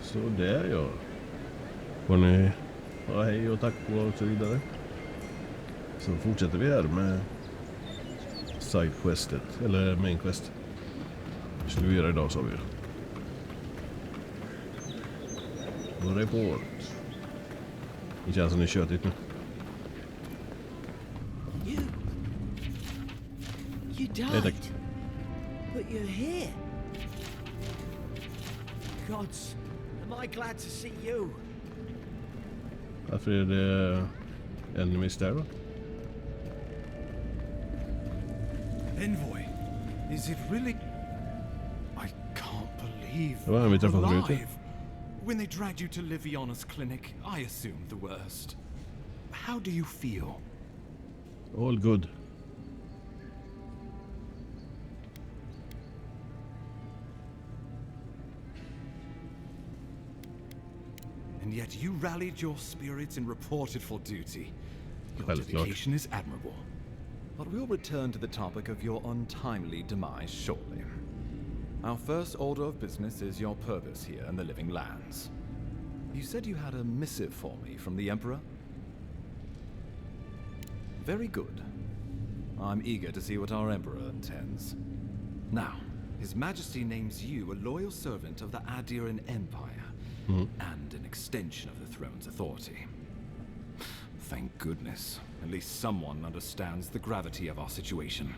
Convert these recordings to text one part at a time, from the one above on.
Så där ja. Får ni ha hej och tack och så vidare. Så fortsätter vi här med sidequestet, eller main quest. Det skulle vi göra idag, sa vi. Och report. Det känns som det är köttigt nu. You died, but you're here. Gods, am I glad to see you? Varför är det enemies där då? Envoy, is it really? I can't believe Ja, vi träffade you're förut. alive. When they dragged you to Liviana's clinic, I assumed the worst. How do you feel? All good. And yet you rallied your spirits and reported for duty. Your Självklart. dedication is admirable. But we'll return to the topic of your untimely demise shortly. Our first order of business is your purpose here in the Living Lands. You said you had a missive for me from the Emperor? Very good. I'm eager to see what our Emperor intends. Now, His Majesty names you a loyal servant of the Adiran Empire, and an extension of the throne's authority. Thank goodness. At least someone understands the gravity of our situation.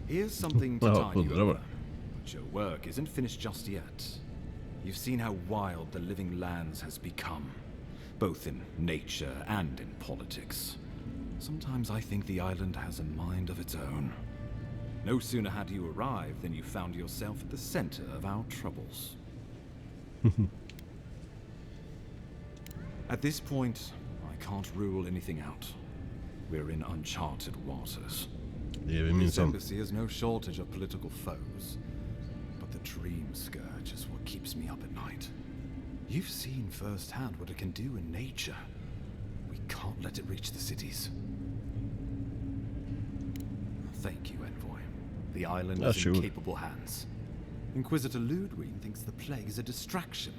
Here's something to tide you over. But your work isn't finished just yet. You've seen how wild the Living Lands has become, both in nature and in politics. Sometimes I think the island has a mind of its own. No sooner had you arrived than you found yourself at the center of our troubles. At this point, I can't rule anything out. We're in uncharted waters. This embassy has no shortage of political foes, but the dream scourge is what keeps me up at night. You've seen firsthand what it can do in nature. We can't let it reach the cities. Thank you, Envoy. The island is in capable hands. Inquisitor Ludwig thinks the plague is a distraction.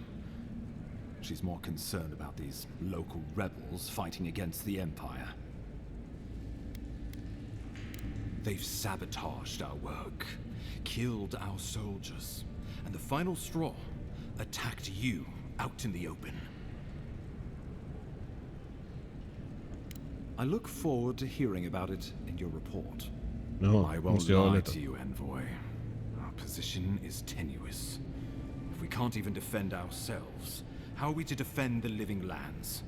She's more concerned about these local rebels fighting against the Empire. They've sabotaged our work, killed our soldiers, and the final straw, attacked you out in the open. I look forward to hearing about it in your report. I won't lie to you, Envoy. Our position is tenuous. If we can't even defend ourselves, how are we to defend the Living Lands?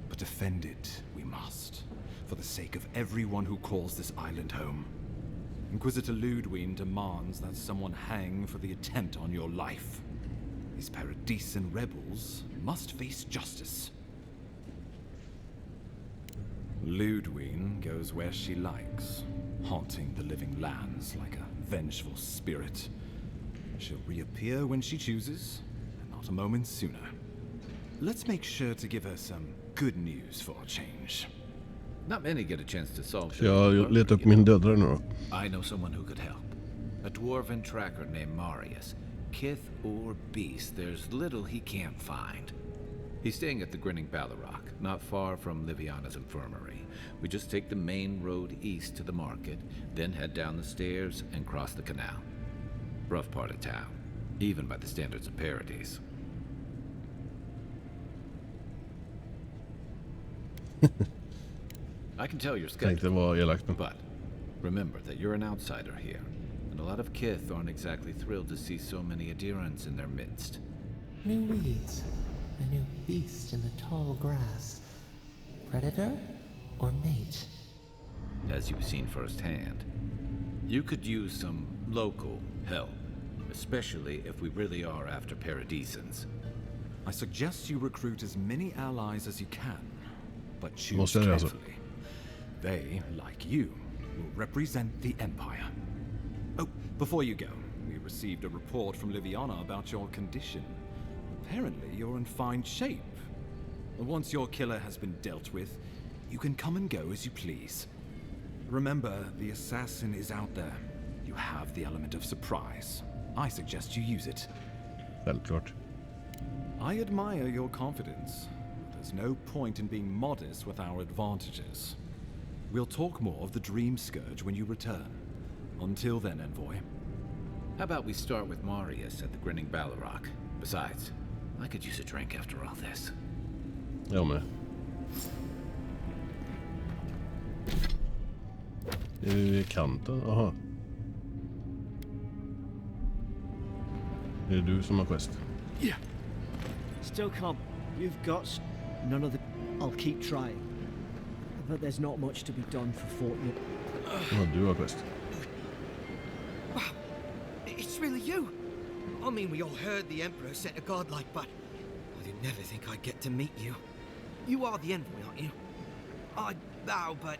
But defend it we must, for the sake of everyone who calls this island home. Inquisitor Ludwig demands that someone hang for the attempt on your life. These Paradisian rebels must face justice. Ludwig goes where she likes, haunting the Living Lands like a vengeful spirit. She'll reappear when she chooses, and not a moment sooner. Let's make sure to give her some good news for a change. Not many get a chance to solve this. Jag letar upp min dödare nu då. I know someone who could help. A dwarven tracker named Marius. Kith or beast, there's little he can't find. He's staying at the Grinning Ballarrock, not far from Liviana's infirmary. We just take the main road east to the market, then head down the stairs and cross the canal. Rough part of town, even by the standards of Paradise. I can tell your schedule, but remember that you're an outsider here, and a lot of Kith aren't exactly thrilled to see so many adherents in their midst. New weeds, a new beast in the tall grass. Predator or mate? As you've seen firsthand, you could use some local help, especially if we really are after Paradisans. I suggest you recruit as many allies as you can, but choose carefully. They, like you, will represent the Empire. Oh, before you go, we received a report from Liviana about your condition. Apparently, you're in fine shape. Once your killer has been dealt with, you can come and go as you please. Remember, the assassin is out there. You have the element of surprise. I suggest you use it. Självklart. I admire your confidence. There's no point in being modest with our advantages. We'll talk more of the Dream Scourge when you return. Until then, Envoy. How about we start with Marius at the Grinning Balrog? Besides, I could use a drink after all this. Jag med. Är vi vid kanten? Aha. Är det du som har quest? Yeah. Still come. You've got none of the... I'll keep trying. But there's not much to be done for fortnight. Ja, du har quest. Wow. It's really you. I mean, we all heard the Emperor sent a godlike, but I did never think I'd get to meet you. You are the Envoy, aren't you? I bow, but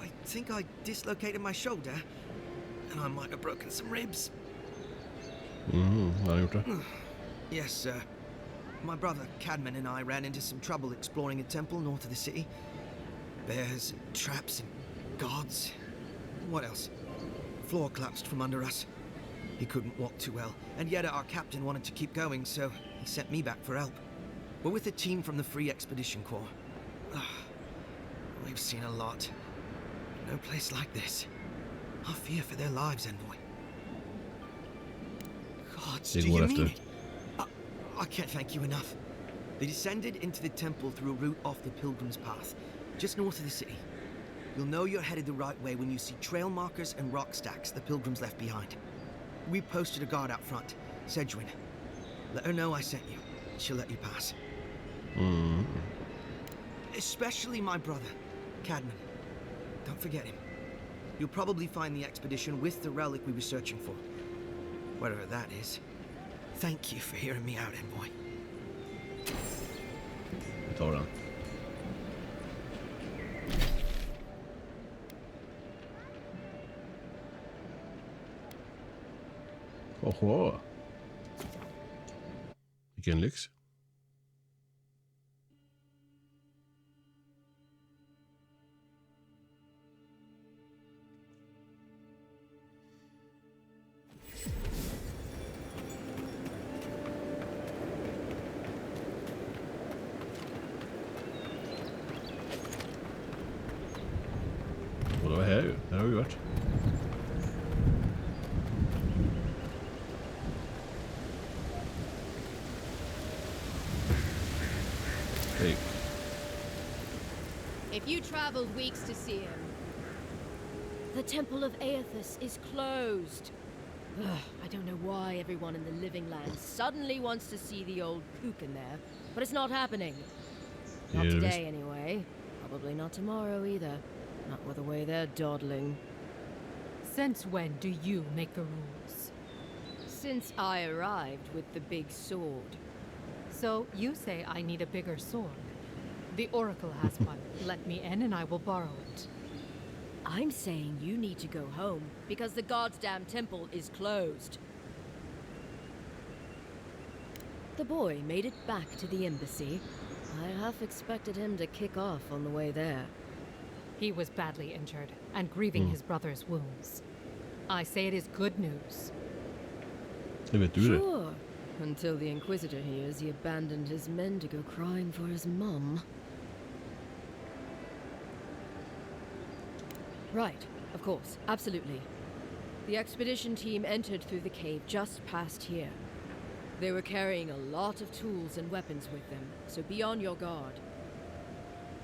I think I dislocated my shoulder, and I might have broken some ribs. Har han gjort det? Yes, sir. My brother Cadman and I ran into some trouble exploring a temple north of the city. Bears and traps and guards. What else? Floor collapsed from under us. He couldn't walk too well, and yet our captain wanted to keep going, so he sent me back for help. We're with a team from the Free Expedition Corps. We've seen a lot. No place like this. I fear for their lives, Envoy. Gods, do you mean it? I can't thank you enough. They descended into the temple through a route off the Pilgrim's Path, just north of the city. You'll know you're headed the right way when you see trail markers and rock stacks the Pilgrims left behind. We posted a guard out front, Sedgwin. Let her know I sent you. She'll let you pass. Especially my brother, Cadman. Don't forget him. You'll probably find the expedition with the relic we were searching for. Whatever that is. Thank you for hearing me out, Envoy. Vi tar den. Oho. Vilken lyx. Och det var här ju. Där har vi varit. Hey. If you traveled weeks to see him, the Temple of Aethys is closed. Ugh, I don't know why everyone in the living land suddenly wants to see the old kook in there, but it's not happening. Not today, anyway. Probably not tomorrow either. Not with the way they're dawdling. Since when do you make the rules? Since I arrived with the big sword. So you say I need a bigger sword. The Oracle has one. Let me in and I will borrow it. I'm saying you need to go home because the goddamn temple is closed. The boy made it back to the embassy. I half expected him to kick off on the way there. He was badly injured and grieving his brother's wounds. I say it is good news. Sure. Until the Inquisitor hears he abandoned his men to go crying for his mum. Right, of course, absolutely. The expedition team entered through the cave just past here. They were carrying a lot of tools and weapons with them, so be on your guard.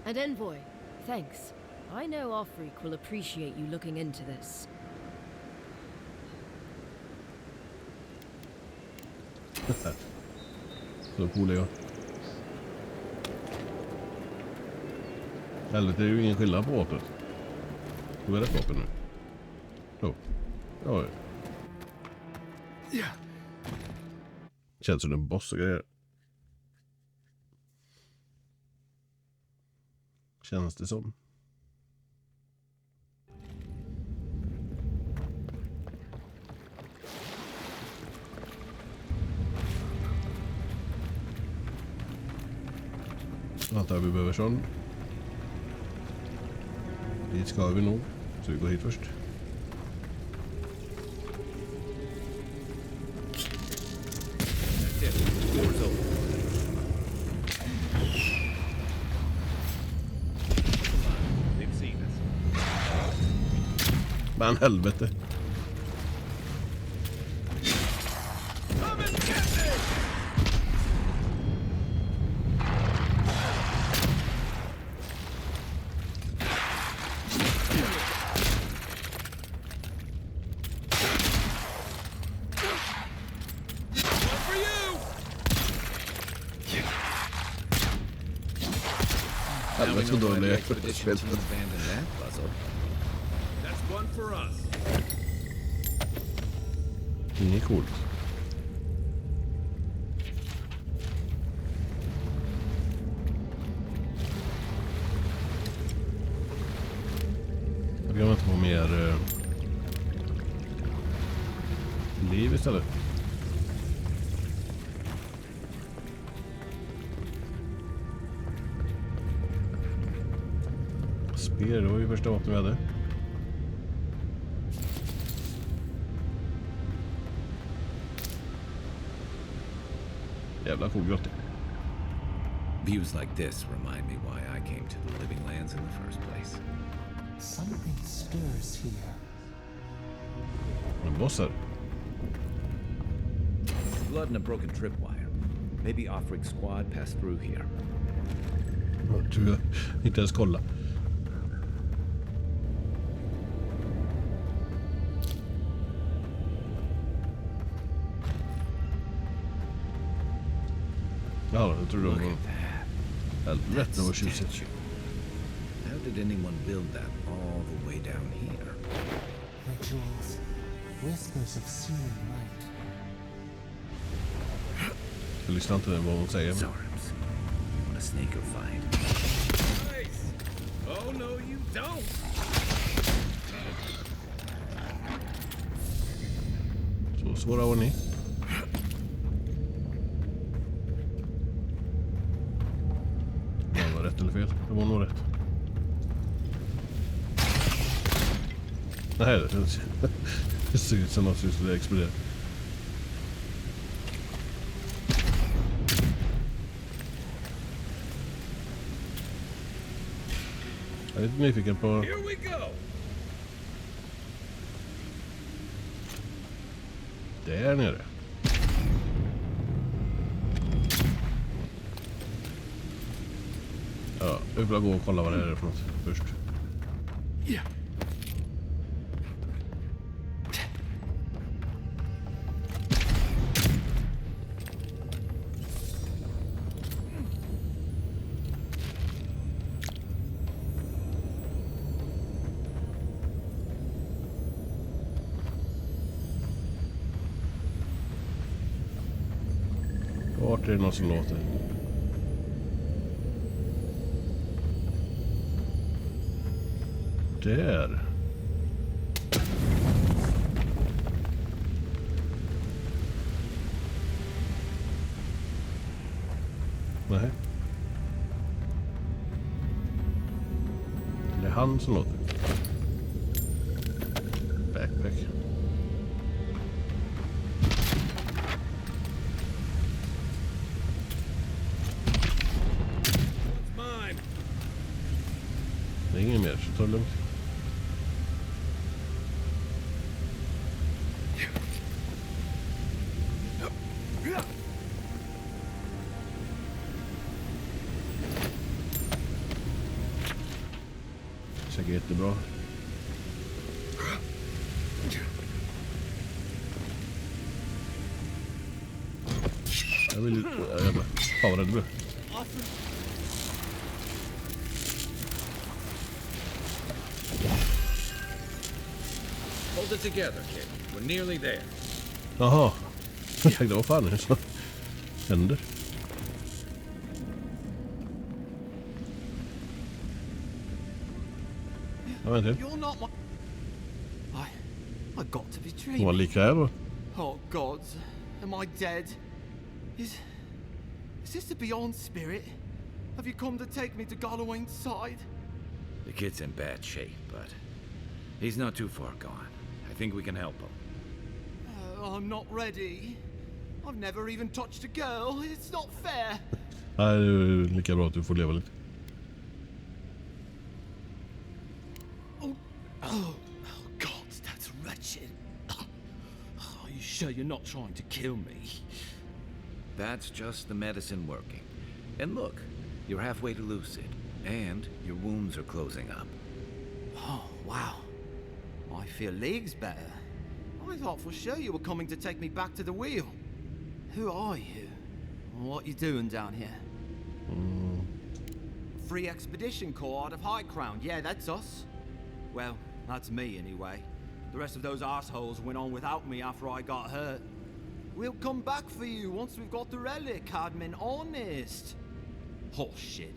And Envoy, thanks. I know Offreak will appreciate you looking into this. Så cool är jag. Helvete, det är ju ingen skillnad på vapnet. Du är rätt vapen nu. Oh. Oj. Känns som en boss och grejer. Känns det som. Antar vi behöver sån. Dit ska vi nog. Så vi går hit först. Fan helvete. Helvete så dålig är spelet. Inget coolt. Jag kan inte få mer liv istället. Spel, det var ju första vapen vi hade. Jävla cool grotta. Views like this remind me why I came to the living lands in the first place. Something stirs here. En boss här. Blood and a broken tripwire. Maybe Offrig's squad passed through here. Jag tror jag inte ens kolla. Ja, jag tror de var... Helvete vad tjusigt. How did anyone build that all the way down here? Rituals, whispers of searing light. Jag lyssnar inte vad hon säger. Arms. You want a snake or find? Nice. Oh no, you don't. Så svåra var ni. Det var rätt eller fel? Det var nog rätt. Nej, det ser ut som att det skulle explodera. Jag är lite nyfiken på... Here we go. Där nere. Ja, jag vill bara gå och kolla vad det är för något först. Yeah. Vart är det någon som låter? Där. Nej. Det är han som låter. Backpack. Det är ingen mer, så ta det lugnt. Säkert jättebra. Jag vill... Jävlar. Fan vad rädd du blev. Hold it together, kid. We're nearly there. Jaha. Jag tänkte, vad fan är det som händer? Jag vet inte. You're not my... I got to be Hon dreaming. var lika här då. Oh gods, am I dead? Is this the beyond spirit? Have you come to take me to Galloway's side? The kid's in bad shape, but he's not too far gone. I think we can help him. I'm not ready. I've never even touched a girl. It's not fair. Nej, det är lika bra att du får leva lite. Oh, gods, sure you're not trying to kill me? That's just the medicine working. And look, you're halfway to lucid, and your wounds are closing up. Oh, wow. I feel leagues better. I thought for sure you were coming to take me back to the wheel. Who are you? What you doing down here? Free Expedition Corps out of High Crown. Yeah, that's us. Well, that's me anyway. The rest of those assholes went on without me after I got hurt. We'll come back for you once we've got the relic, admin, honest. Oh, shit.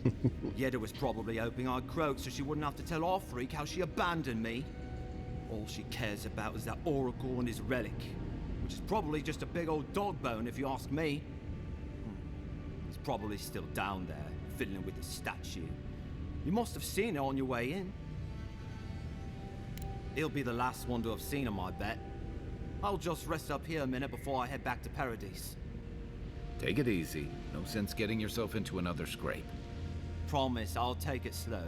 Yeda was probably hoping I'd croak so she wouldn't have to tell our freak how she abandoned me. All she cares about is that oracle and his relic, which is probably just a big old dog bone if you ask me. It's probably still down there, fiddling with the statue. You must have seen it on your way in. He'll be the last one to have seen him, I bet. I'll just rest up here a minute before I head back to Paradise. Take it easy. No sense getting yourself into another scrape. Promise, I'll take it slow.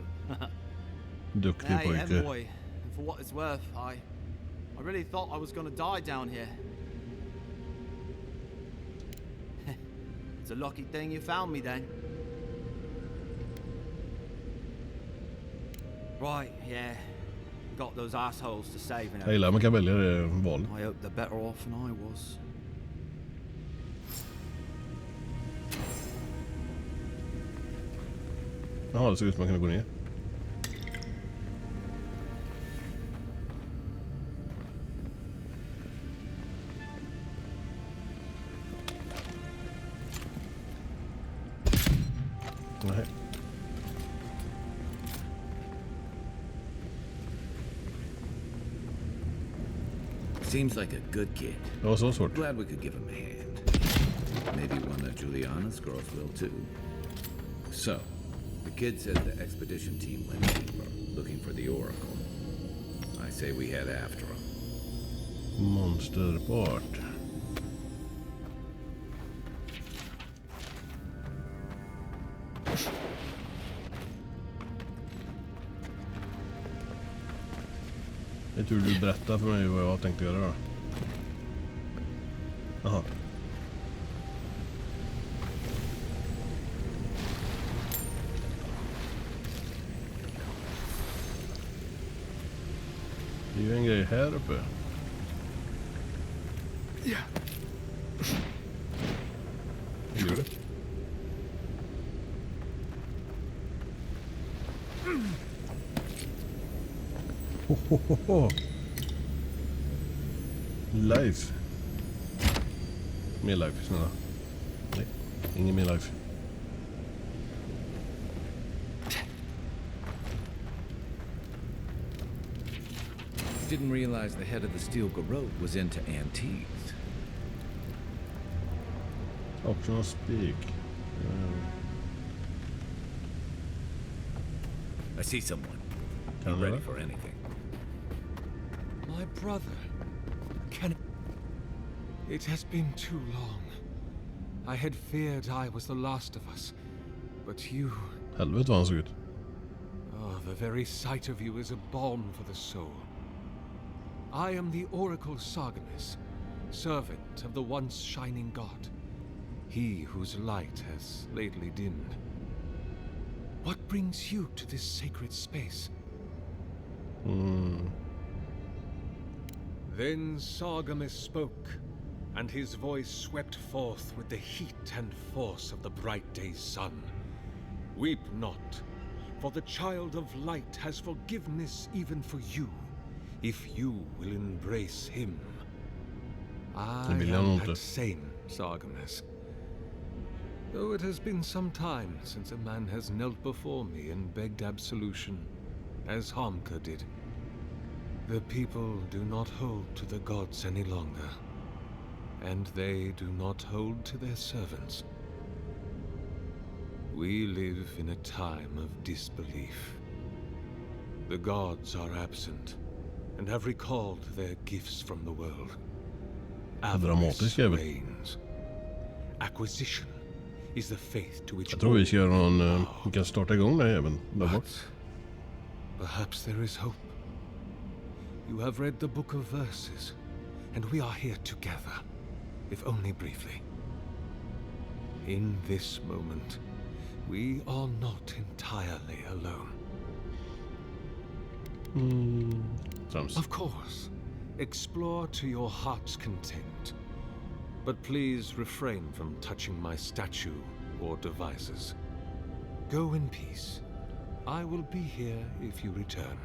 Duktig Hey, pojke. Envoy, and for what it's worth, I really thought I was gonna die down here. It's a lucky thing you found me then. Right, yeah. Got those assholes to save and Jag gillar man kan välja det valet. I hope they're better off than I was. Jaha, det ser ut som man kan gå ner. Nej. Seems like a good kid. Det var så svårt. Glad we could give him a hand. Maybe one of Juliana's girls will too. So, the kid said the expedition team went deeper, looking for the oracle. I say we head after him. Monsterbart. Jag tror du berättar för mig vad jag tänkte göra då. Jaha. Det är ju en grej här uppe. Vad gör du? Life. Mer life, snälla. Nej, ingen mer life. Didn't realize the head of the steel garrote was into antiques. Optional speak. I see someone. Can I Ready look? for anything. My brother. It has been too long. I had feared I was the last of us. But you... Helvete vad han såg ut. Oh, the very sight of you is a balm for the soul. I am the Oracle Sargemus, servant of the once shining god. He whose light has lately dimmed. What brings you to this sacred space? Then Sargemus spoke, and his voice swept forth with the heat and force of the bright day's sun. Weep not, for the child of light has forgiveness even for you, if you will embrace him. I am that same Sargemus. Though it has been some time since a man has knelt before me and begged absolution, as Hamka did. The people do not hold to the gods any longer, and they do not hold to their servants. We live in a time of disbelief. The gods are absent, and have recalled their gifts from the world. Avarice reigns. Acquisition is the faith to which... Jag tror vi ska göra någon... vi kan starta igång det även där bort. Perhaps there is hope. You have read the book of verses. and we are here together, if only briefly. In this moment, we are not entirely alone. Of course, explore to your heart's content. But please refrain from touching my statue or devices. Go in peace. I will be here if you return.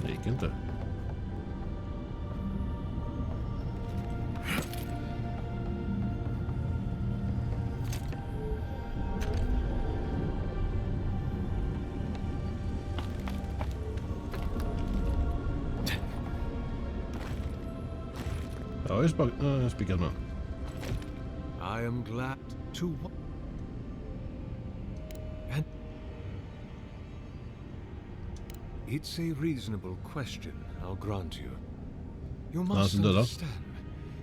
Det gick inte. Ja, jag spikat med. I am glad to... And it's a reasonable question, I'll grant you. You must understand,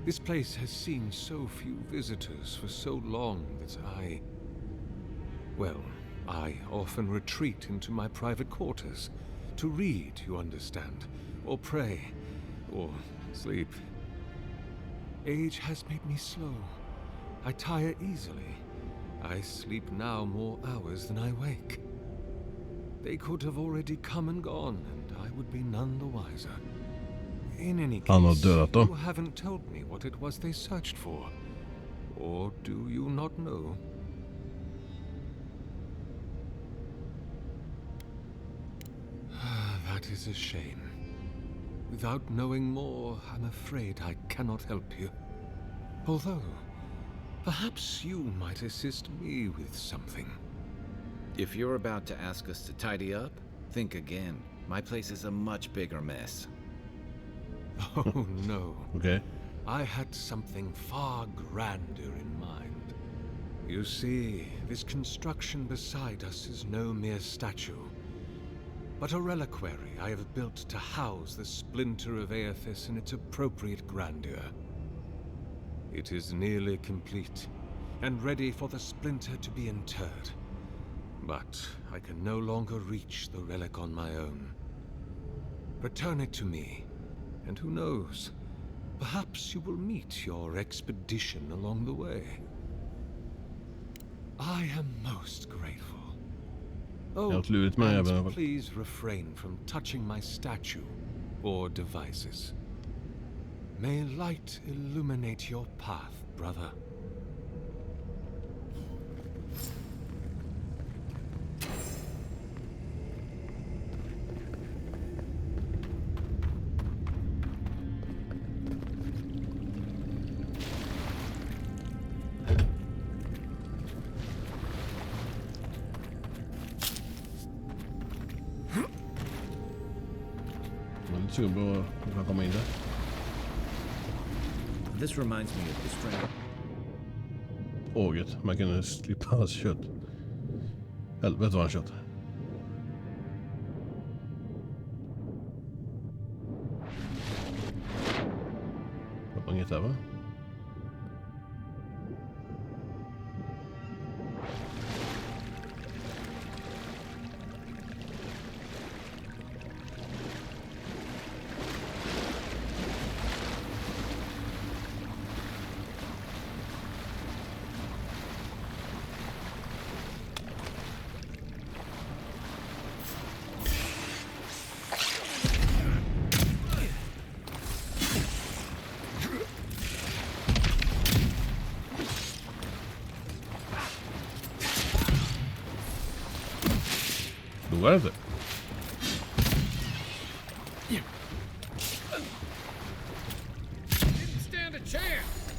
this place has seen so few visitors for so long that I often retreat into my private quarters to read, you understand, or pray, or sleep. Age has made me slow. I tire easily. I sleep now more hours than I wake. They could have already come and gone, and I would be none the wiser. In any case, you haven't told me what it was they searched for. Or do you not know? That is a shame. Without knowing more, I'm afraid I cannot help you. Although, perhaps you might assist me with something. If you're about to ask us to tidy up, think again. My place is a much bigger mess. Oh no. Okay. I had something far grander in mind. You see, this construction beside us is no mere statue, but a reliquary I have built to house the splinter of Aethys in its appropriate grandeur. It is nearly complete, and ready for the splinter to be interred. But I can no longer reach the relic on my own. Return it to me, and who knows, perhaps you will meet your expedition along the way. I am most grateful. Oh, and please refrain from touching my statue or devices. May light illuminate your path, brother. This reminds me of the string. Åget, man kan slippa hans kött. Helvete vad han kött. Det var inget där va? What is it? Didn't stand a chance.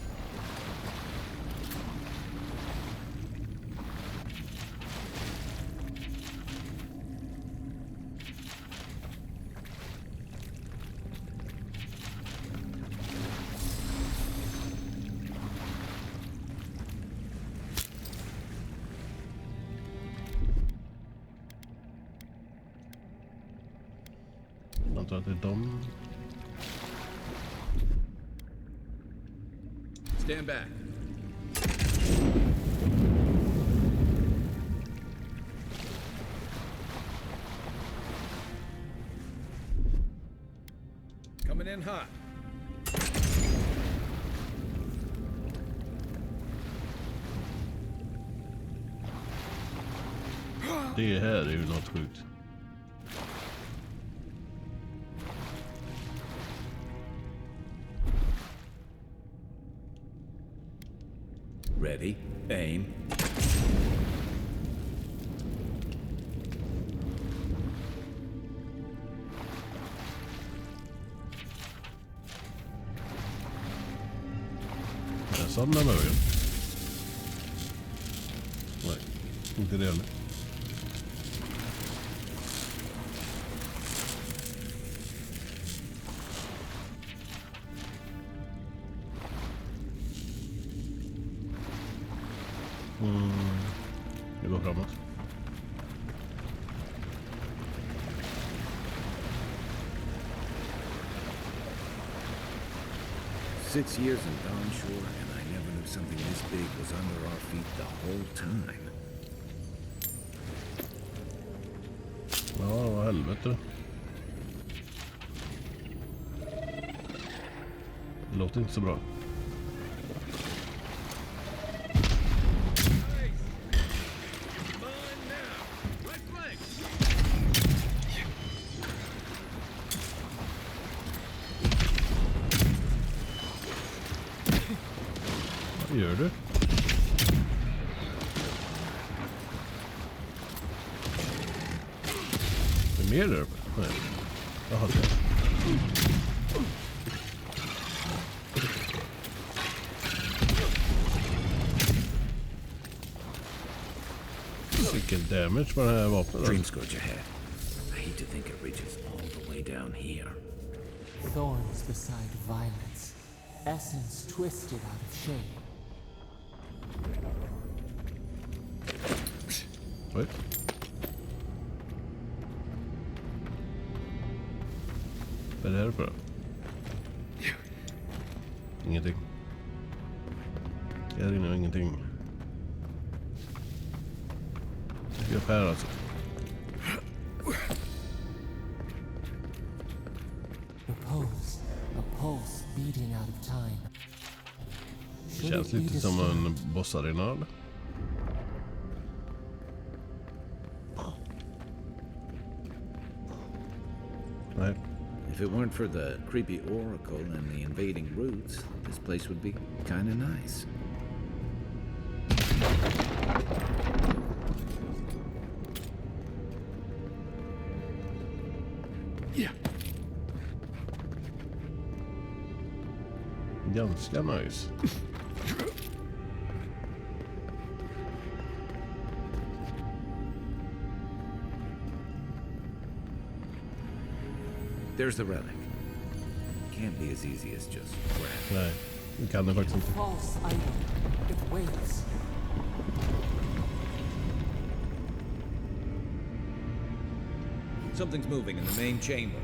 antar att det är dem. Stand back. Coming in hot. Det här är ju något sjukt. Ready, aim. Jag samlar mig över. Nej, inte det heller. Det går framåt. Six years in Dawnshore, and I never knew something this big was under our feet the whole time. Ja, vad helvete. Det låter inte så bra. Vad gör du? Det är mer där uppe? Nej. Jaha, det. Vilken damage på den här vapnet. Dream scourge ahead. I hate to think it reaches all the way down here. Thorns beside violets, essence twisted out of shape. Oj. Vad är det här för? Ingenting. Jag rinner ingenting. Jag skär alltså. Repose, a pulse beating out of time. Känns lite som en bossarena eller? Nej. If it weren't for the creepy oracle and the invading roots, this place would be kind of nice. Yeah. Ganska nice. There's the relic. Can't be as easy as just grab. Nej, det kan det faktiskt inte. False item. It waits. Something's moving in the main chamber.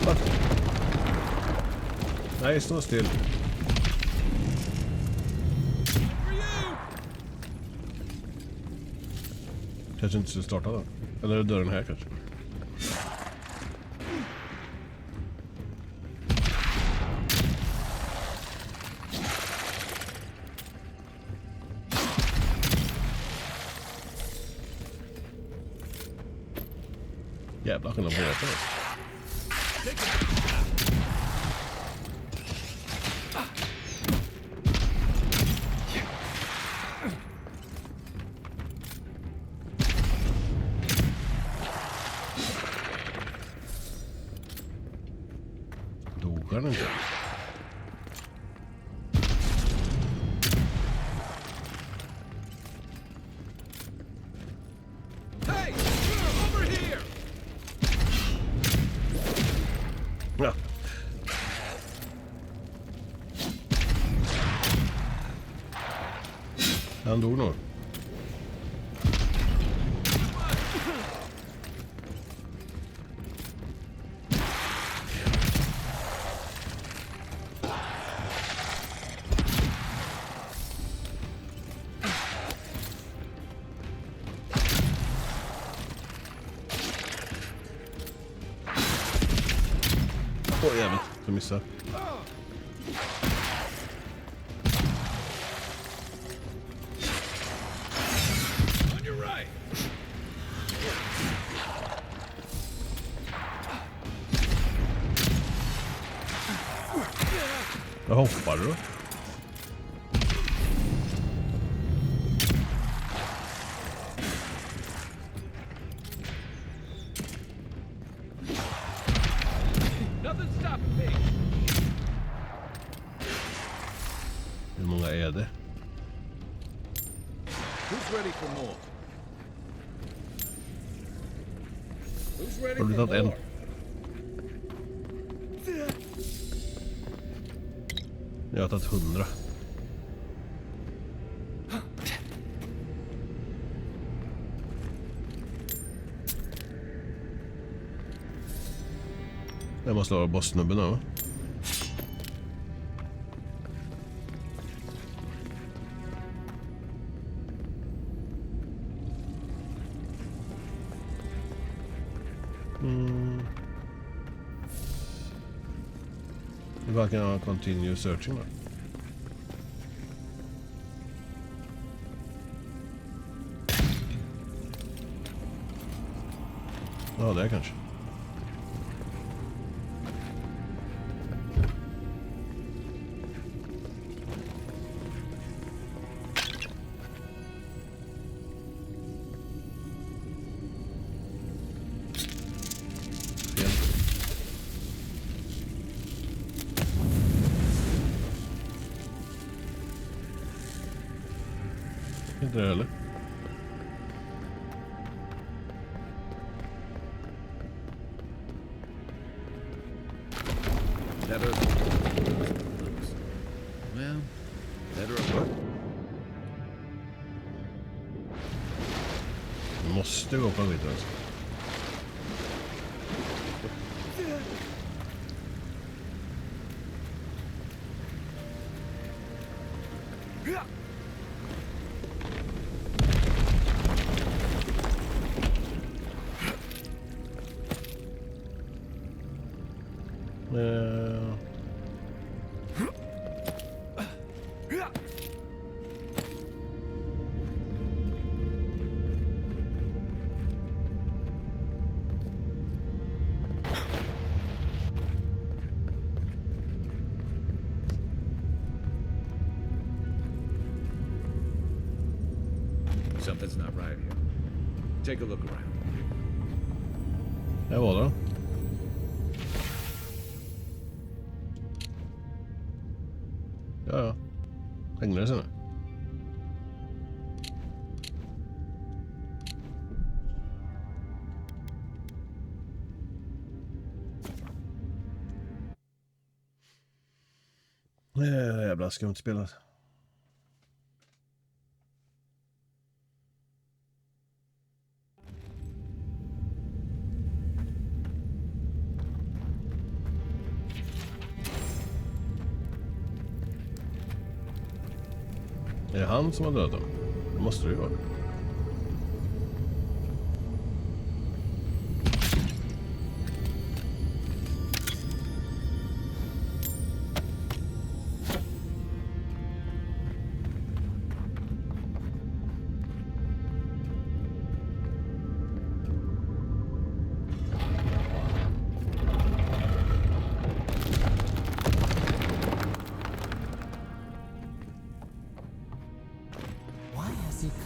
Va? Nej, stå still. Kanske inte skulle starta då. Eller är det dörren här kanske? Jävla skillnad på det. Dog han inte? Hey! Over here! Ja. Han dog nog. Åh jävlar, jag missar. Jag hoppar du. Hur många är det? Har du tagit en? Jag har tagit 100. Jag måste ha bossnubben va? Vad kan jag continue searching då? Ja, det är kanske. Inte det heller. Well, better or what? Måste gå på vidare alltså. Something's not right here. Take a look around. Det var det. Ja. Hängde det sen? Jävla skumt spelat. Är det han som har dödat dem? Det måste det ju vara.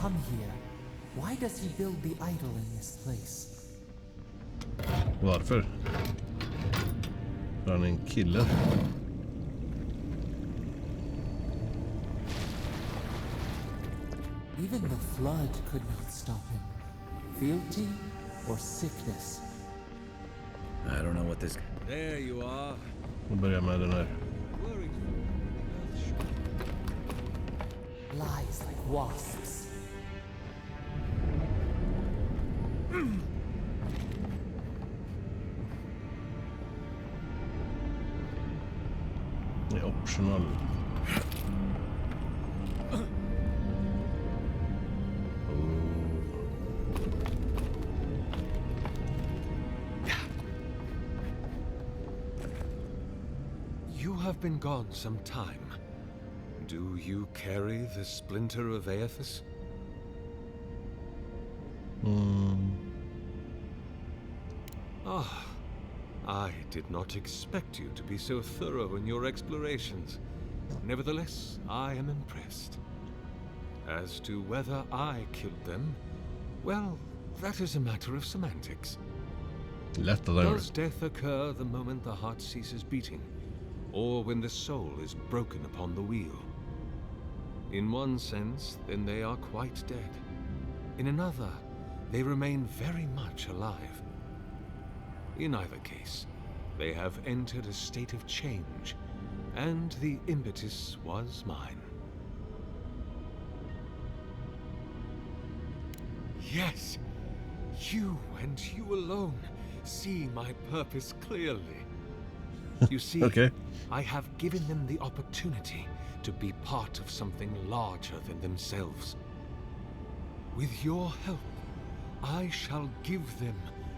Come here. Why does he build the idol in this place? Varför? För han är en kille. Even the flood could not stop him. Fealty or sickness? I don't know what this... There you are. Vi börjar med den här. Lies like wasps. Det är optional. You have been gone some time. Do you carry the splinter of Aethys? Ah, I did not expect you to be so thorough in your explorations. Nevertheless, I am impressed. As to whether I killed them, well, that is a matter of semantics. Does death occur the moment the heart ceases beating, or when the soul is broken upon the wheel? In one sense, then they are quite dead. In another, they remain very much alive. In either case, they have entered a state of change, and the impetus was mine. Yes, you and you alone see my purpose clearly. You see, Okay. I have given them the opportunity to be part of something larger than themselves. With your help, I shall give them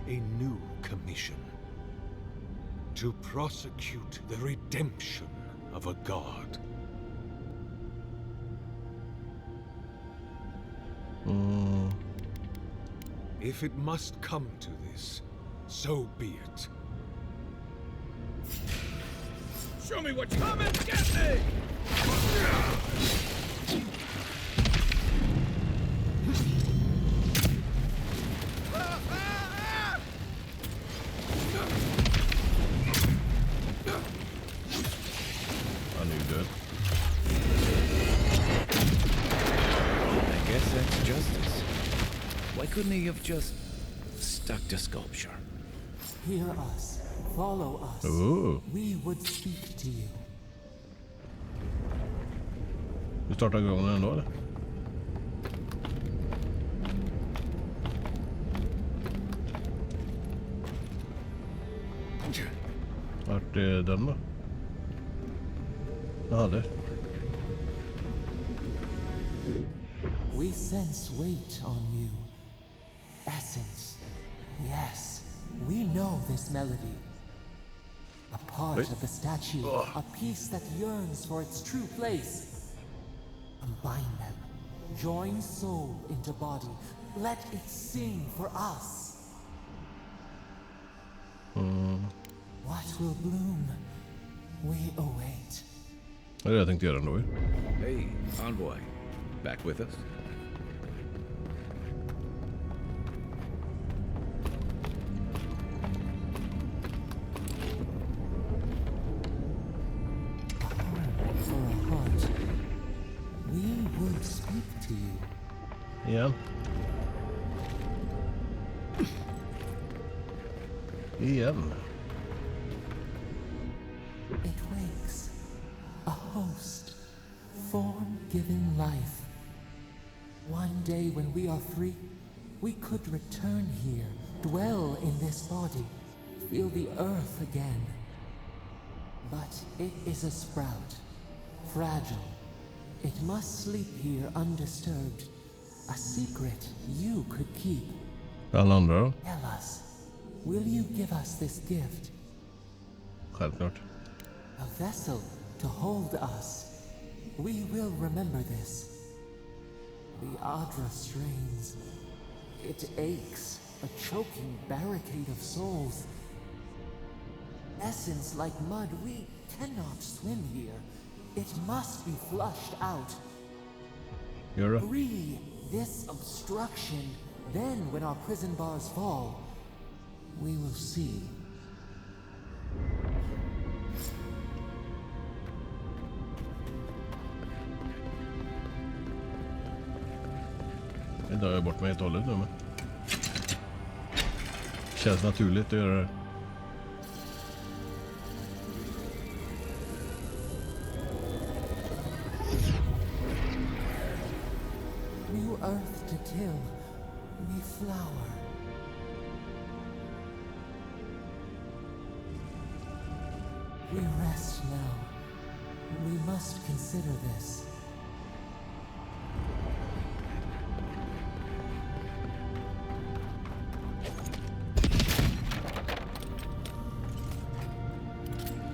a new commission. To prosecute the redemption of a god. If it must come to this, so be it. Show me what you come and get me! I knew that. I guess that's justice. Why couldn't he have just stuck to sculpture? Hear us. Follow us. Ooh. We would speak to you. Du startar igång den ändå eller? Vart är den då? Ja, där. We sense weight on you. Essence. Yes, we know this melody. A part of the statue, a piece that yearns for its true place. Combine them. Join soul into body. Let it sing for us. What will bloom? We await. Det är det jag tänkte göra ändå. Hey, envoy. Back with us? For a heart. We would speak to you. Igen. Igen. It wakes. A host. Form-given life. One day when we are free, we could return here, dwell in this body, feel the earth again. But it is a sprout. Fragile. It must sleep here undisturbed. A secret you could keep. Alla andra då? Tell us, will you give us this gift? Självklart. A vessel to hold us. We will remember this. The Andra strains. It aches, a choking barricade of souls. Essence like mud, we cannot swim here. It must be flushed out. Gör det. Free this obstruction. Then when our prison bars fall, we will see. Jag drar bort mig helt och hållet nu men. Känns naturligt att göra det. New earth to till, new flower. We rest now. We must consider this.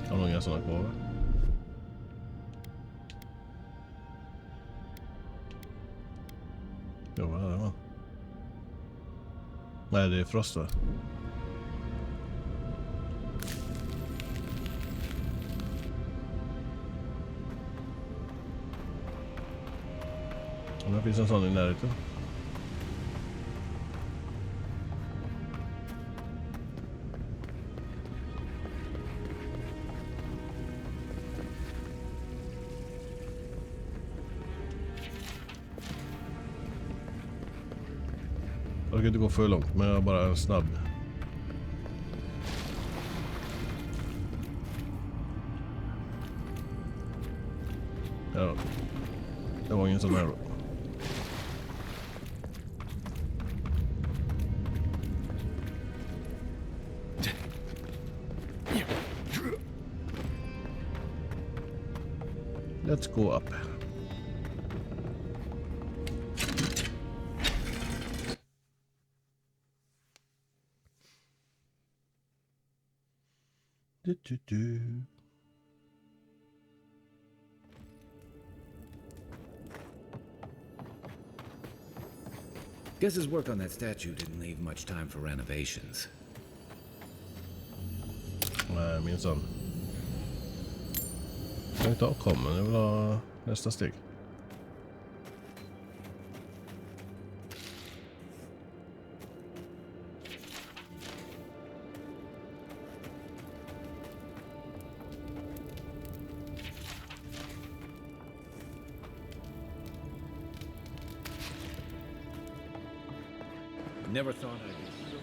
Har någon sådana kvar? Nej, det är Frost va? Och där finns en sån i närheten. Jag kan inte gå för långt, men jag bara en snabb. Ja, det var ingen sån här då. Let's go up. Du. Guess his work on that statue didn't leave much time for renovations. Nej, minsann. Jag kan inte avkomma, jag vill ha nästa steg. Never thought I'd be so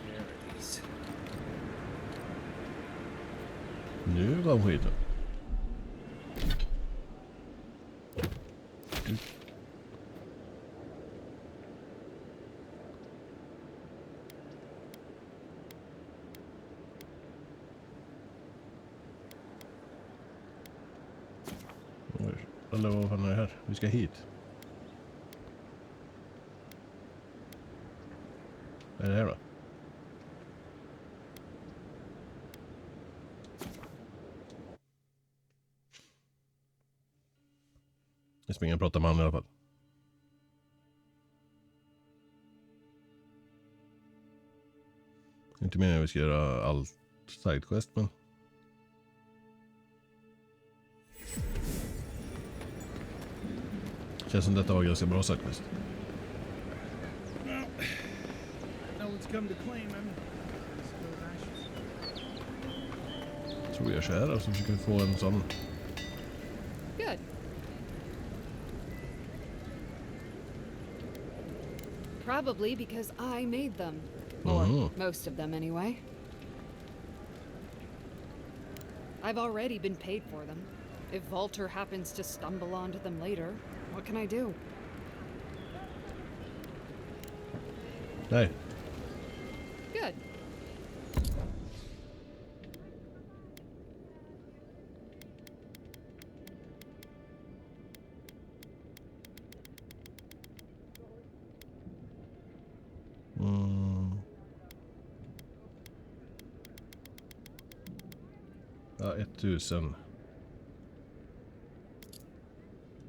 charities. Nu kom skiten. Eller vad fan är det här? Vi ska hit. Vad är det här då? Jag springer och pratar med honom i alla fall. Inte meningen att vi ska göra allt sidequest, men... Känns som detta var ganska bra sidequest. Jag tror vi gör så här, så försöker vi få en sån. Good. Probably because I made them. Or most of them anyway. I've already been paid for them. If Walter happens to stumble onto them later, what can I do? Nej. Good. Ja, 1000.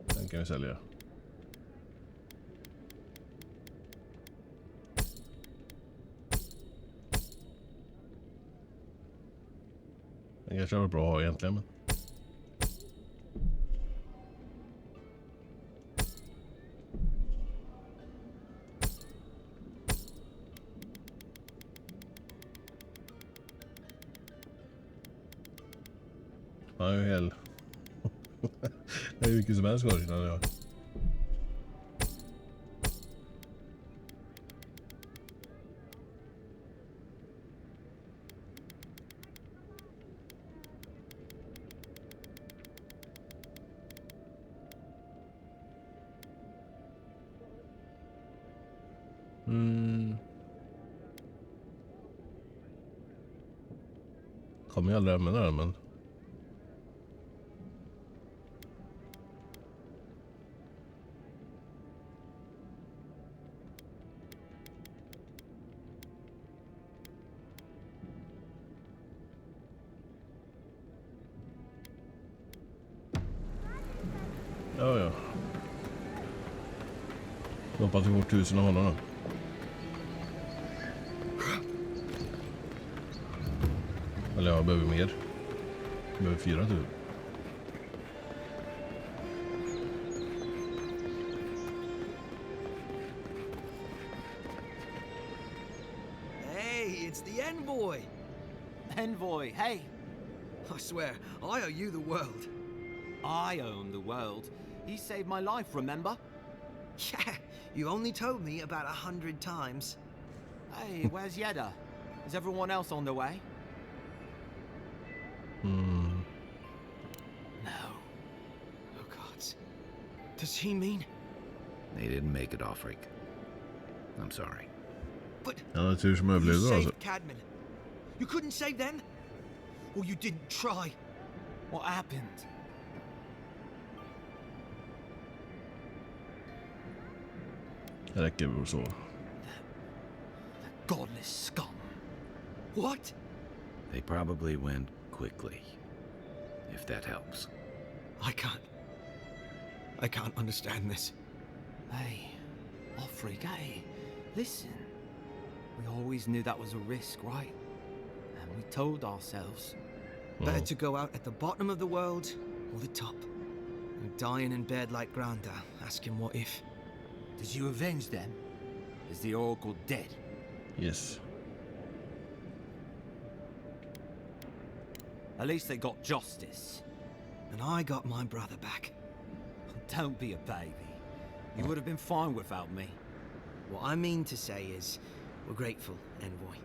Den kan vi sälja. Den kanske var bra att ha egentligen, men... Han är ju hel. Det är ju mycket som helst kvar innan jag... Kommer jag aldrig använda den, men... Ja. Jag hoppas vi får 1000 av honom då. Eller jag behöver mer. Jag behöver 4 tur. Hey, it's the envoy. Envoy, hey. I swear, I owe you the world. I own the world. He saved my life, remember? Yeah, you only told me about 100 times. Hey, where's Yeda? Is everyone else on the way? Hmm. No. Oh, gods. Does he mean? They didn't make it off, Rick. I'm sorry. But Ja, det är tur som you överlevde alltså. saved Cadman. You couldn't save them? Or you didn't try? What happened? Det räcker väl så. Godless scum. What? They probably went quickly, if that helps. I can't understand this. Hey, Arpg, hey, listen. We always knew that was a risk, right? And we told ourselves. Better to go out at the bottom of the world or the top. And dying in bed like Granda, asking what if. Did you avenge them? Is the Oracle dead? Yes. At least they got justice. And I got my brother back. Don't be a baby. You would have been fine without me. What I mean to say is, we're grateful, Envoy.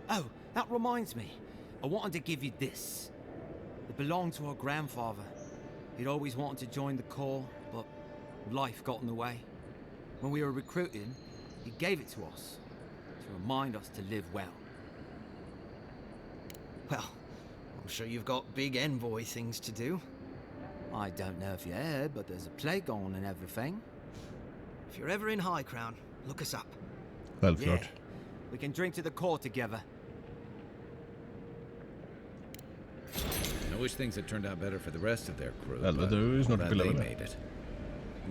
Oh, that reminds me. I wanted to give you this. It belonged to our grandfather. He'd always wanted to join the Corps, but life got in the way. When we were recruiting, he gave it to us to remind us to live well. Well, I'm sure you've got big Envoy things to do. I don't know if you heard, but there's a plague on and everything. If you're ever in High Crown, look us up. Självklart. Yeah, we can drink to the Corps together. I wish things had turned out better for the rest of their crew. Well, but det är ju snart glad att they fylla made it.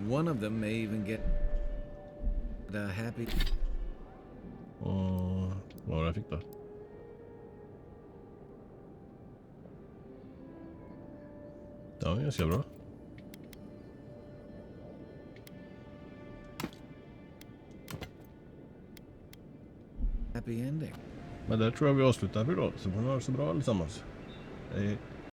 One of them may even get happy. Och vad var det jag fick då? Ja, ganska bra. Happy ending. Men där tror jag vi avslutar för idag. Så får ni ha det så bra allesammans. Hej.